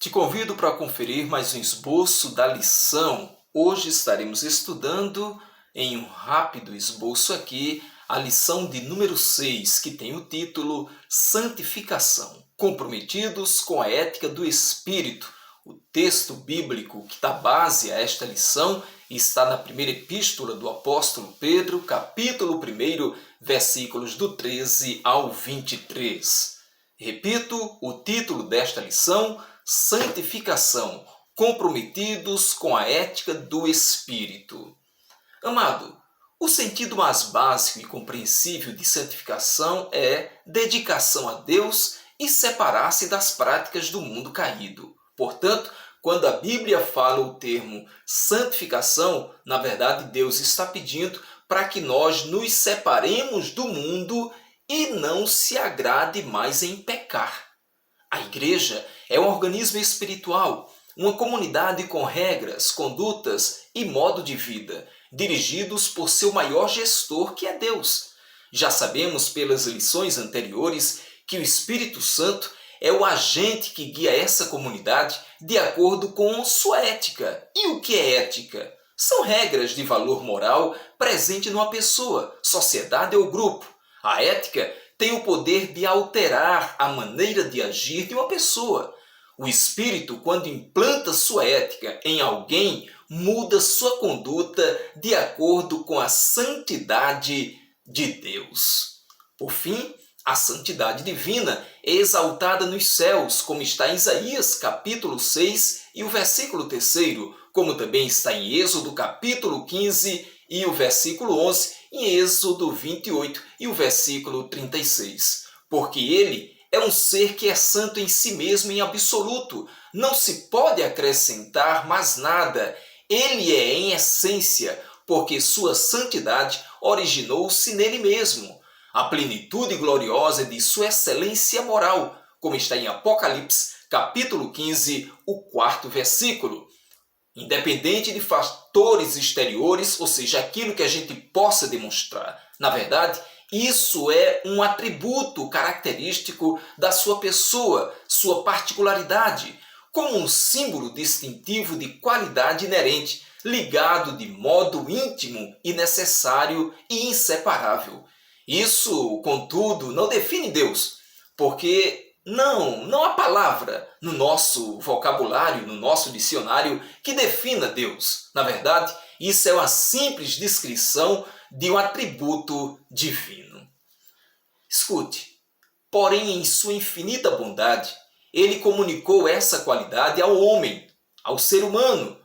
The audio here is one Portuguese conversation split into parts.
Te convido para conferir mais um esboço da lição. Hoje estaremos estudando, em um rápido esboço aqui, a lição de número 6, que tem o título Santificação, comprometidos com a ética do Espírito. O texto bíblico que dá base a esta lição está na primeira epístola do apóstolo Pedro, capítulo 1, versículos do 13 ao 23. Repito, o título desta lição: Santificação, comprometidos com a ética do Espírito. Amado, o sentido mais básico e compreensível de santificação é dedicação a Deus e separar-se das práticas do mundo caído. Portanto, quando a Bíblia fala o termo santificação, na verdade Deus está pedindo para que nós nos separemos do mundo e não se agrade mais em pecar. A igreja é um organismo espiritual, uma comunidade com regras, condutas e modo de vida, dirigidos por seu maior gestor, que é Deus. Já sabemos pelas lições anteriores que o Espírito Santo é o agente que guia essa comunidade de acordo com sua ética. E o que é ética? São regras de valor moral presente numa pessoa, sociedade ou grupo. A ética tem o poder de alterar a maneira de agir de uma pessoa. O Espírito, quando implanta sua ética em alguém, muda sua conduta de acordo com a santidade de Deus. Por fim, a santidade divina é exaltada nos céus, como está em Isaías, capítulo 6 e o versículo 3º, como também está em Êxodo, capítulo 15 e o versículo 11, em Êxodo 28 e o versículo 36. Porque ele é um ser que é santo em si mesmo em absoluto. Não se pode acrescentar mais nada. Ele é em essência, porque sua santidade originou-se nele mesmo. A plenitude gloriosa de sua excelência moral, como está em Apocalipse, capítulo 15, o 4º versículo. Independente de fatores exteriores, ou seja, aquilo que a gente possa demonstrar. Na verdade, isso é um atributo característico da sua pessoa, sua particularidade, como um símbolo distintivo de qualidade inerente, ligado de modo íntimo e necessário e inseparável. Isso, contudo, não define Deus, porque não há palavra no nosso vocabulário, no nosso dicionário, que defina Deus. Na verdade, isso é uma simples descrição de um atributo divino. Escute, porém, em sua infinita bondade, ele comunicou essa qualidade ao homem, ao ser humano,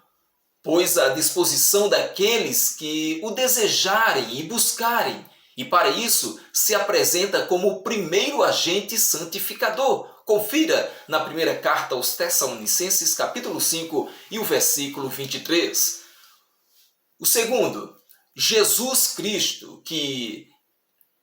pôs à disposição daqueles que o desejarem e buscarem, e para isso se apresenta como o primeiro agente santificador. Confira na primeira carta aos Tessalonicenses, capítulo 5 e o versículo 23. O segundo, Jesus Cristo, que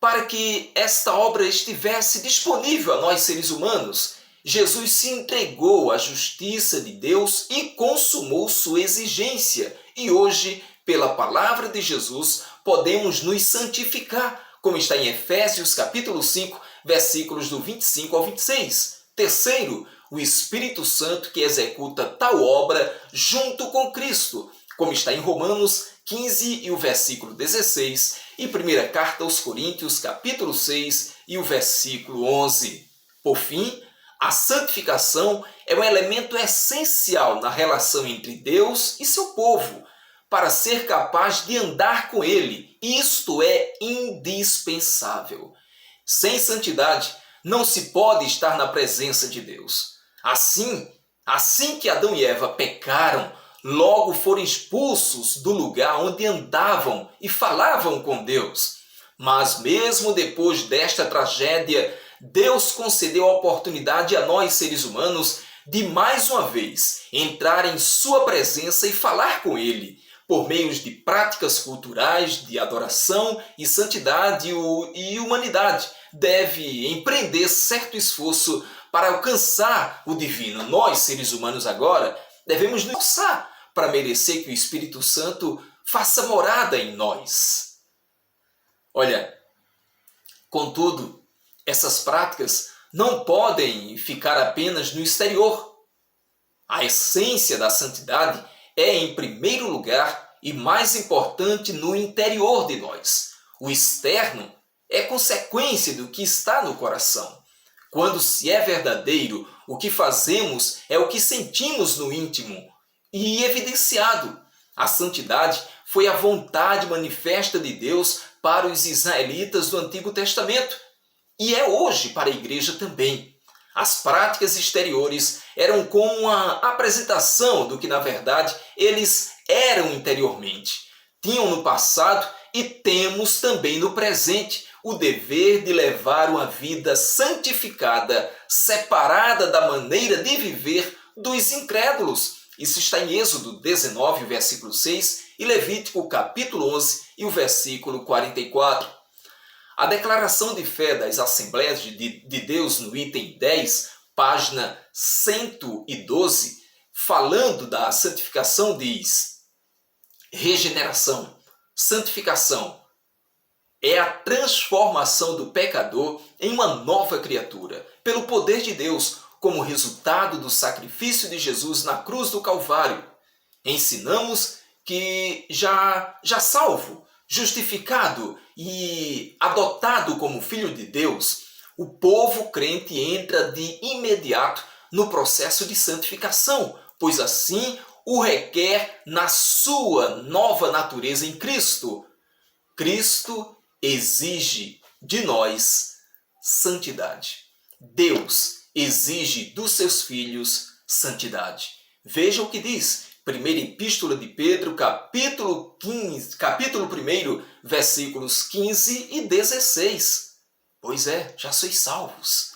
para que esta obra estivesse disponível a nós seres humanos, Jesus se entregou à justiça de Deus e consumou sua exigência. E hoje, pela palavra de Jesus, podemos nos santificar, como está em Efésios capítulo 5, versículos do 25 ao 26. Terceiro, o Espírito Santo que executa tal obra junto com Cristo, como está em Romanos 15 e o versículo 16, e primeira carta aos Coríntios capítulo 6 e o versículo 11. Por fim, a santificação é um elemento essencial na relação entre Deus e seu povo, para ser capaz de andar com ele. Isto é indispensável. Sem santidade, não se pode estar na presença de Deus. Assim que Adão e Eva pecaram, logo foram expulsos do lugar onde andavam e falavam com Deus. Mas mesmo depois desta tragédia, Deus concedeu a oportunidade a nós, seres humanos, de mais uma vez entrar em sua presença e falar com ele, por meio de práticas culturais de adoração e santidade, e humanidade deve empreender certo esforço para alcançar o divino. Nós, seres humanos, agora devemos nos esforçar para merecer que o Espírito Santo faça morada em nós. Olha, contudo, essas práticas não podem ficar apenas no exterior. A essência da santidade é, em primeiro lugar e mais importante, no interior de nós. O externo é consequência do que está no coração. Quando se é verdadeiro, o que fazemos é o que sentimos no íntimo e evidenciado. A santidade foi a vontade manifesta de Deus para os israelitas do Antigo Testamento e é hoje para a igreja também. As práticas exteriores eram como uma apresentação do que, na verdade, eles eram interiormente. Tinham no passado e temos também no presente o dever de levar uma vida santificada, separada da maneira de viver dos incrédulos. Isso está em Êxodo 19, versículo 6, e Levítico capítulo 11 e o versículo 44. A declaração de fé das Assembleias de Deus no item 10, página 112, falando da santificação, diz: regeneração, santificação, é a transformação do pecador em uma nova criatura, pelo poder de Deus, como resultado do sacrifício de Jesus na cruz do Calvário. Ensinamos que já salvo, justificado e adotado como filho de Deus, o povo crente entra de imediato no processo de santificação, pois assim o requer na sua nova natureza em Cristo. Cristo exige de nós santidade. Deus exige dos seus filhos santidade. Veja o que diz Primeira Epístola de Pedro, capítulo 1, versículos 15 e 16. Pois é, já sois salvos.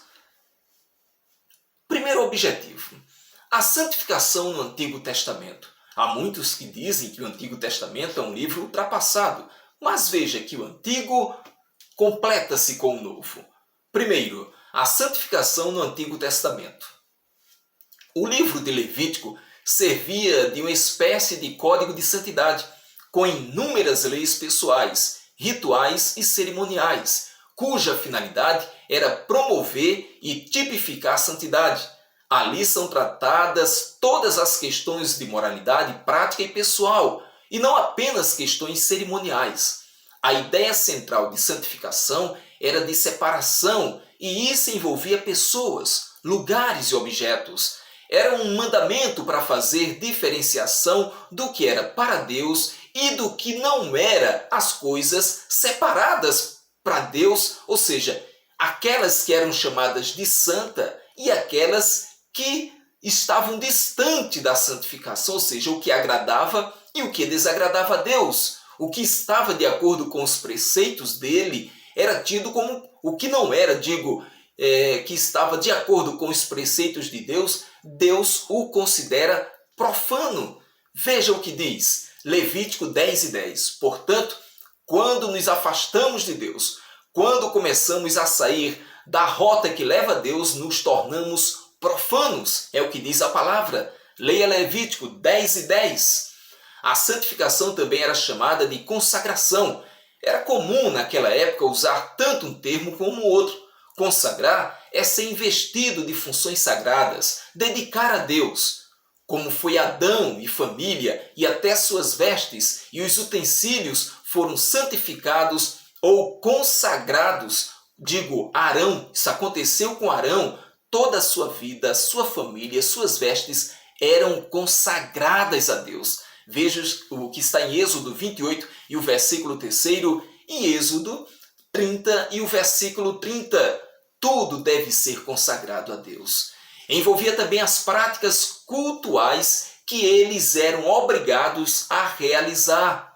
Primeiro objetivo, a santificação no Antigo Testamento. Há muitos que dizem que o Antigo Testamento é um livro ultrapassado, mas veja que o Antigo completa-se com o Novo. Primeiro, a santificação no Antigo Testamento. O livro de Levítico servia de uma espécie de código de santidade, com inúmeras leis pessoais, rituais e cerimoniais, cuja finalidade era promover e tipificar a santidade. Ali são tratadas todas as questões de moralidade prática e pessoal, e não apenas questões cerimoniais. A ideia central de santificação era de separação, e isso envolvia pessoas, lugares e objetos. Era um mandamento para fazer diferenciação do que era para Deus e do que não era, as coisas separadas para Deus, ou seja, aquelas que eram chamadas de santa e aquelas que estavam distante da santificação, ou seja, o que agradava e o que desagradava a Deus. O que estava de acordo com os preceitos dele era tido como o que não era, que estava de acordo com os preceitos de Deus, Deus o considera profano. Veja o que diz Levítico 10 e 10. Portanto, quando nos afastamos de Deus, quando começamos a sair da rota que leva a Deus, nos tornamos profanos. É o que diz a palavra. Leia Levítico 10 e 10. A santificação também era chamada de consagração. Era comum naquela época usar tanto um termo como o outro. Consagrar é ser investido de funções sagradas, dedicar a Deus. Como foi Adão e família, e até suas vestes e os utensílios foram santificados ou consagrados. Arão, isso aconteceu com Arão, toda a sua vida, sua família, suas vestes eram consagradas a Deus. Veja o que está em Êxodo 28 e o versículo 3º, e Êxodo 30 e o versículo 30. Tudo deve ser consagrado a Deus. Envolvia também as práticas cultuais que eles eram obrigados a realizar.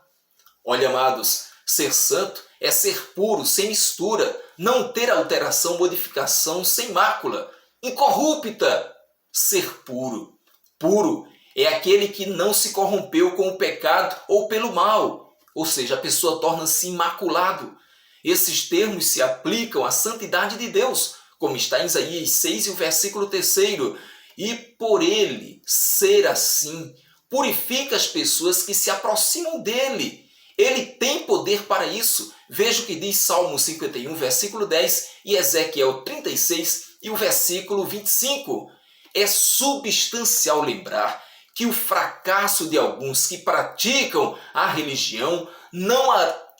Olha, amados, ser santo é ser puro, sem mistura, não ter alteração, modificação, sem mácula, incorrupta. Ser puro. Puro é aquele que não se corrompeu com o pecado ou pelo mal, ou seja, a pessoa torna-se imaculado. Esses termos se aplicam à santidade de Deus, como está em Isaías 6 e o versículo 3º. E por ele ser assim, purifica as pessoas que se aproximam dele. Ele tem poder para isso. Veja o que diz Salmo 51, versículo 10 e Ezequiel 36 e o versículo 25. é substancial lembrar que o fracasso de alguns que praticam a religião não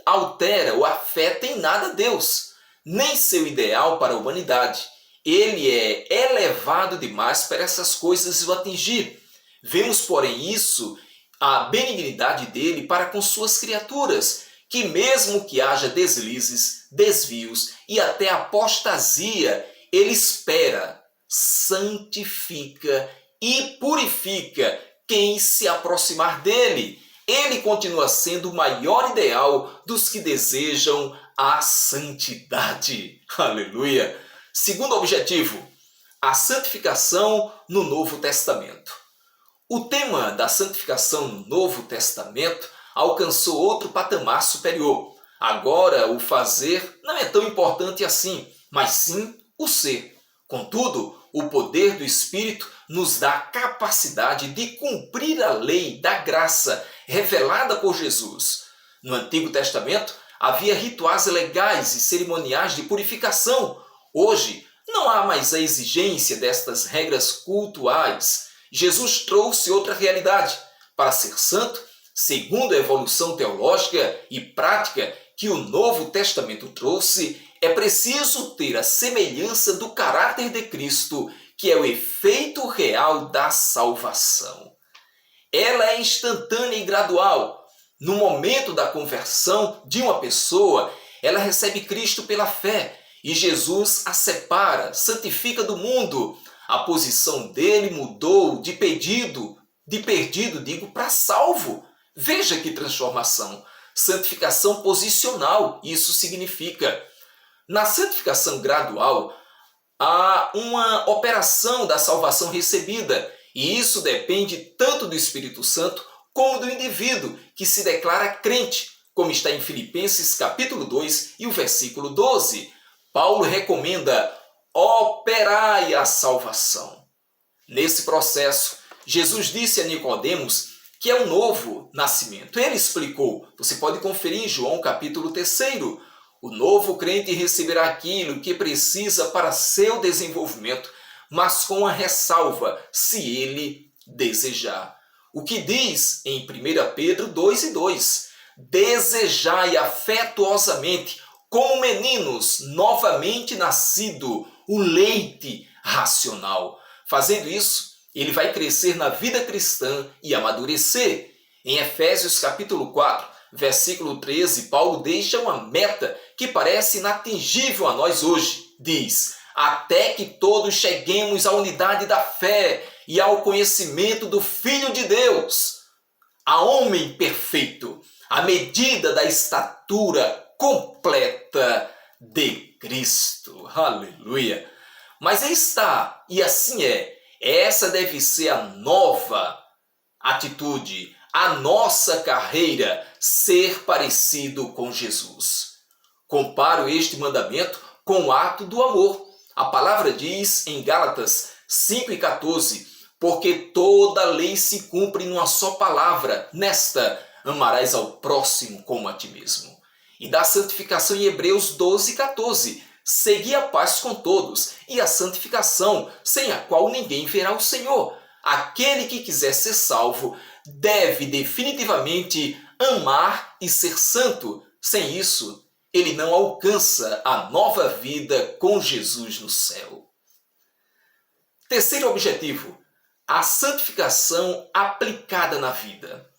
altera ou afeta em nada Deus, nem seu ideal para a humanidade. Ele é elevado demais para essas coisas o atingir. Vemos, porém, isso, a benignidade dele para com suas criaturas, que mesmo que haja deslizes, desvios e até apostasia, ele espera, santifica e purifica quem se aproximar dele. Ele continua sendo o maior ideal dos que desejam a santidade. Aleluia! Segundo objetivo, a santificação no Novo Testamento. O tema da santificação no Novo Testamento alcançou outro patamar superior. Agora, o fazer não é tão importante assim, mas sim o ser. Contudo, o poder do Espírito nos dá a capacidade de cumprir a lei da graça revelada por Jesus. No Antigo Testamento, havia rituais legais e cerimoniais de purificação. Hoje, não há mais a exigência destas regras cultuais. Jesus trouxe outra realidade. Para ser santo, segundo a evolução teológica e prática que o Novo Testamento trouxe, é preciso ter a semelhança do caráter de Cristo, que é o efeito real da salvação. Ela é instantânea e gradual. No momento da conversão de uma pessoa, ela recebe Cristo pela fé e Jesus a separa, santifica do mundo. A posição dele mudou de perdido, para salvo. Veja que transformação. Santificação posicional, isso significa. Na santificação gradual, há uma operação da salvação recebida, e isso depende tanto do Espírito Santo como do indivíduo que se declara crente, como está em Filipenses capítulo 2 e o versículo 12. Paulo recomenda: operai a salvação. Nesse processo, Jesus disse a Nicodemos que é um novo nascimento. Ele explicou, você pode conferir em João capítulo 3, o novo crente receberá aquilo que precisa para seu desenvolvimento, mas com a ressalva, se ele desejar. O que diz em 1 Pedro 2:2, desejai afetuosamente, como meninos novamente nascido, o leite racional. Fazendo isso, ele vai crescer na vida cristã e amadurecer. Em Efésios capítulo 4, versículo 13, Paulo deixa uma meta que parece inatingível a nós hoje. Diz: até que todos cheguemos à unidade da fé e ao conhecimento do Filho de Deus, a homem perfeito, à medida da estatura completa de Cristo. Aleluia! Mas aí está, e assim é. Essa deve ser a nova atitude, a nossa carreira, ser parecido com Jesus. Comparo este mandamento com o ato do amor. A palavra diz em Gálatas 5:14, porque toda lei se cumpre numa só palavra, nesta, amarás ao próximo como a ti mesmo. E da santificação em Hebreus 12:14, segui a paz com todos e a santificação, sem a qual ninguém verá o Senhor. Aquele que quiser ser salvo deve definitivamente amar e ser santo. Sem isso, ele não alcança a nova vida com Jesus no céu. Terceiro objetivo, a santificação aplicada na vida.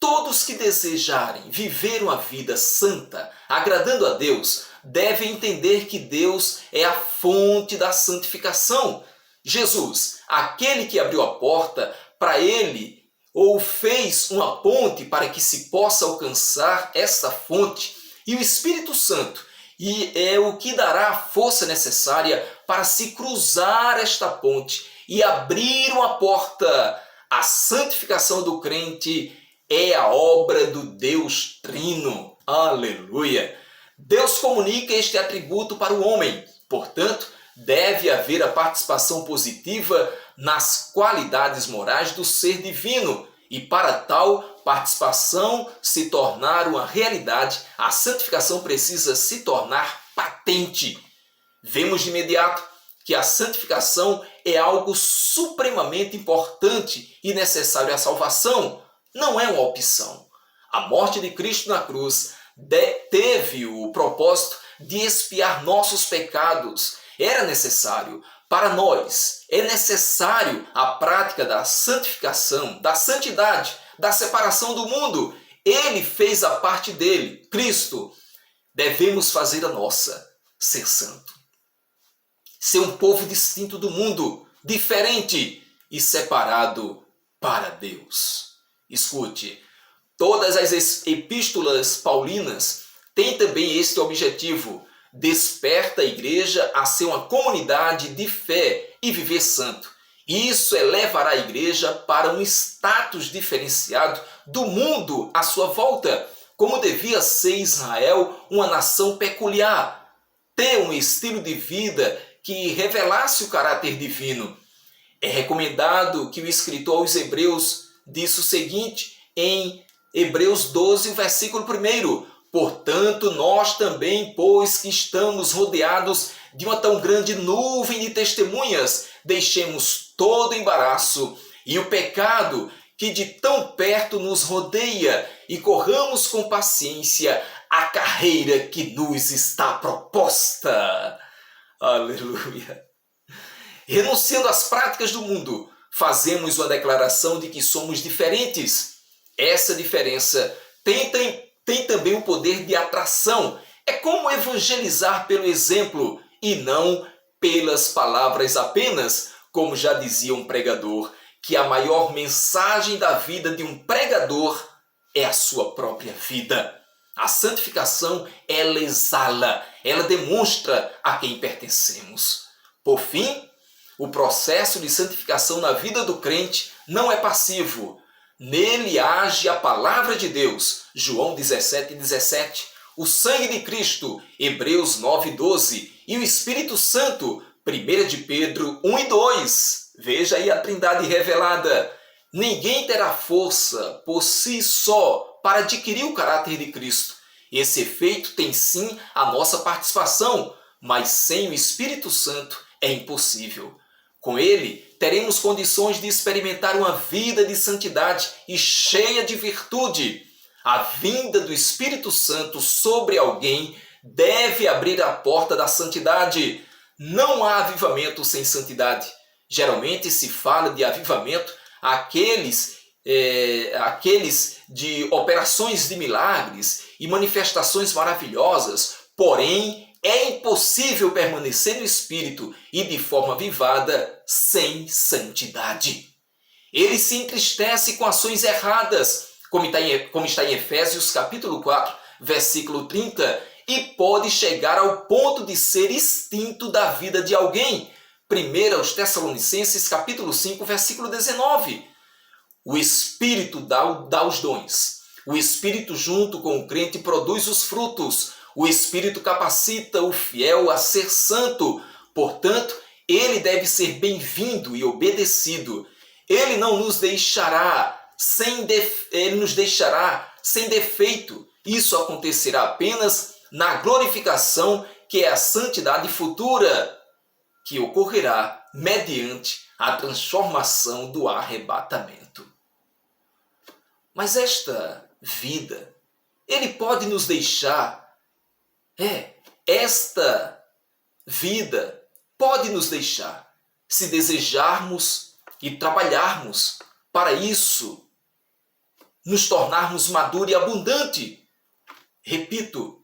Todos que desejarem viver uma vida santa, agradando a Deus, devem entender que Deus é a fonte da santificação. Jesus, aquele que abriu a porta para ele, ou fez uma ponte para que se possa alcançar esta fonte, e o Espírito Santo, e é o que dará a força necessária para se cruzar esta ponte e abrir uma porta. A santificação do crente é a obra do Deus Trino. Aleluia! Deus comunica este atributo para o homem, portanto, deve haver a participação positiva nas qualidades morais do ser divino, e para tal participação se tornar uma realidade, a santificação precisa se tornar patente. Vemos de imediato que a santificação é algo supremamente importante e necessário à salvação. Não é uma opção. A morte de Cristo na cruz teve o propósito de expiar nossos pecados. Era necessário. Para nós, é necessário a prática da santificação, da santidade, da separação do mundo. Ele fez a parte dele, Cristo. Devemos fazer a nossa, ser santo. Ser um povo distinto do mundo, diferente e separado para Deus. Escute, todas as epístolas paulinas têm também este objetivo: desperta a igreja a ser uma comunidade de fé e viver santo. Isso elevará a igreja para um status diferenciado do mundo à sua volta, como devia ser Israel uma nação peculiar, ter um estilo de vida que revelasse o caráter divino. É recomendado que o escritor aos Hebreus disse o seguinte em Hebreus 12, versículo 1: portanto, nós também, pois que estamos rodeados de uma tão grande nuvem de testemunhas, deixemos todo o embaraço e o pecado que de tão perto nos rodeia e corramos com paciência a carreira que nos está proposta. Aleluia! Renunciando às práticas do mundo, fazemos uma declaração de que somos diferentes. Essa diferença tem também o poder de atração. É como evangelizar pelo exemplo e não pelas palavras apenas, como já dizia um pregador, que a maior mensagem da vida de um pregador é a sua própria vida. A santificação, ela exala, ela demonstra a quem pertencemos. Por fim, o processo de santificação na vida do crente não é passivo. Nele age a palavra de Deus, João 17:17, o sangue de Cristo, Hebreus 9:12, e o Espírito Santo, 1 de Pedro 1:2. Veja aí a trindade revelada. Ninguém terá força por si só para adquirir o caráter de Cristo. Esse efeito tem sim a nossa participação, mas sem o Espírito Santo é impossível. Com ele, teremos condições de experimentar uma vida de santidade e cheia de virtude. A vinda do Espírito Santo sobre alguém deve abrir a porta da santidade. Não há avivamento sem santidade. Geralmente se fala de avivamento aqueles de operações de milagres e manifestações maravilhosas, porém é impossível permanecer no Espírito e de forma avivada sem santidade. Ele se entristece com ações erradas, como está em Efésios capítulo 4, versículo 30, e pode chegar ao ponto de ser extinto da vida de alguém. 1 aos Tessalonicenses capítulo 5, versículo 19. O Espírito dá os dons. O Espírito junto com o crente produz os frutos. O Espírito capacita o fiel a ser santo. Portanto, ele deve ser bem-vindo e obedecido. Ele nos deixará sem defeito. Isso acontecerá apenas na glorificação, que é a santidade futura, que ocorrerá mediante a transformação do arrebatamento. Mas esta vida, ele pode nos deixar, esta vida pode nos deixar, se desejarmos e trabalharmos para isso, nos tornarmos maduro e abundante. Repito,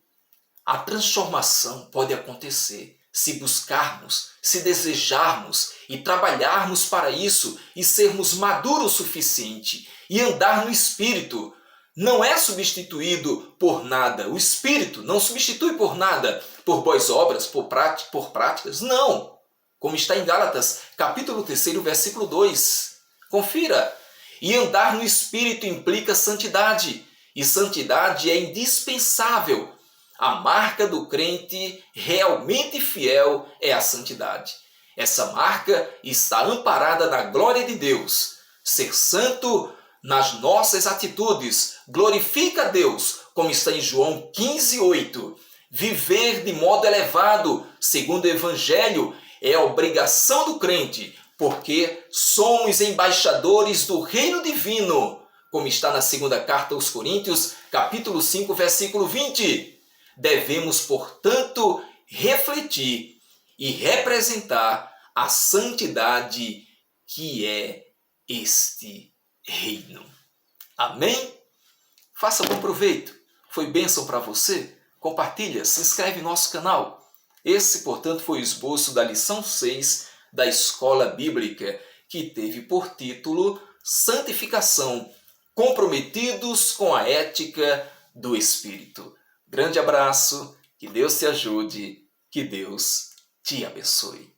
a transformação pode acontecer se buscarmos, se desejarmos e trabalharmos para isso e sermos maduros o suficiente e andar no Espírito. Não é substituído por nada. O Espírito não substitui por nada, por boas obras, por práticas. Não. Como está em Gálatas, capítulo 3, versículo 2. Confira. E andar no Espírito implica santidade. E santidade é indispensável. A marca do crente realmente fiel é a santidade. Essa marca está amparada na glória de Deus. Ser santo nas nossas atitudes glorifica a Deus, como está em João 15:8. Viver de modo elevado, segundo o Evangelho, é a obrigação do crente, porque somos embaixadores do reino divino, como está na segunda carta aos Coríntios, capítulo 5, versículo 20. Devemos, portanto, refletir e representar a santidade que é este reino. Amém? Faça bom proveito. Foi bênção para você? Compartilha, se inscreve no nosso canal. Esse, portanto, foi o esboço da lição 6 da Escola Bíblica, que teve por título Santificação, comprometidos com a ética do Espírito. Grande abraço, que Deus te ajude, que Deus te abençoe.